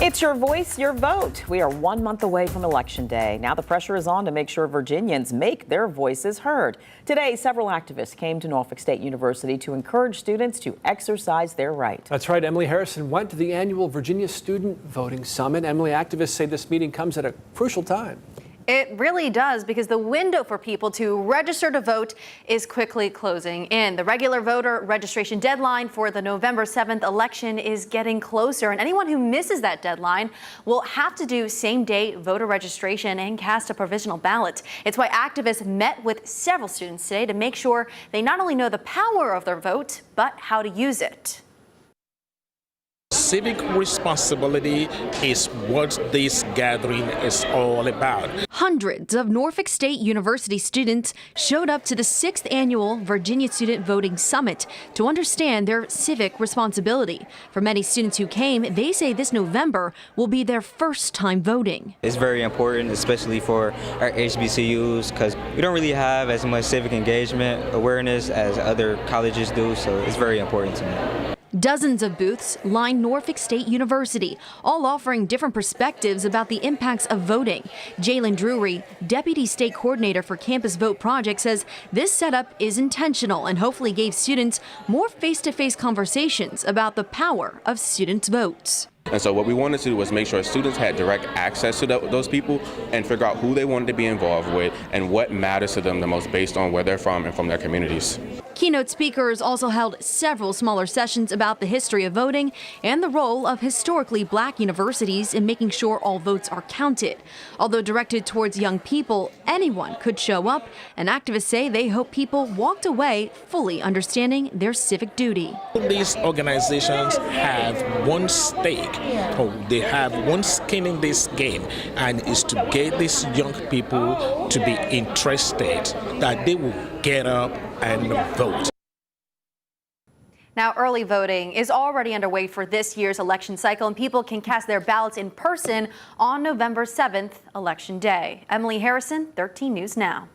It's your voice, your vote. We are 1 month away from Election Day. Now the pressure is on to make sure Virginians make their voices heard. Today, several activists came to Norfolk State University to encourage students to exercise their right. That's right. Emily Harrison went to the annual Virginia Student Voting Summit. Emily, activists say this meeting comes at a crucial time. It really does, because the window for people to register to vote is quickly closing in. The regular voter registration deadline for the November 7th election is getting closer, and anyone who misses that deadline will have to do same-day voter registration and cast a provisional ballot. It's why activists met with several students today to make sure they not only know the power of their vote, but how to use it. Civic responsibility is what this gathering is all about. Hundreds of Norfolk State University students showed up to the 6th annual Virginia Student Voting Summit to understand their civic responsibility. For many students who came, they say this November will be their first time voting. It's very important, especially for our HBCUs, because we don't really have as much civic engagement awareness as other colleges do, so it's very important to me. Dozens of booths line Norfolk State University, all offering different perspectives about the impacts of voting. Jalen Drury, Deputy State Coordinator for Campus Vote Project, says this setup is intentional and hopefully gave students more face-to-face conversations about the power of students' votes. And so what we wanted to do was make sure students had direct access to those people and figure out who they wanted to be involved with and what matters to them the most based on where they're from and from their communities. Keynote speakers also held several smaller sessions about the history of voting and the role of historically black universities in making sure all votes are counted. Although directed towards young people, anyone could show up, and activists say they hope people walked away fully understanding their civic duty. These organizations have one stake, or they have one skin in this game, and is to get these young people to be interested, that they will get up and vote. Now, early voting is already underway for this year's election cycle, and people can cast their ballots in person on November 7th, Election Day. Emily Harrison, 13 News Now.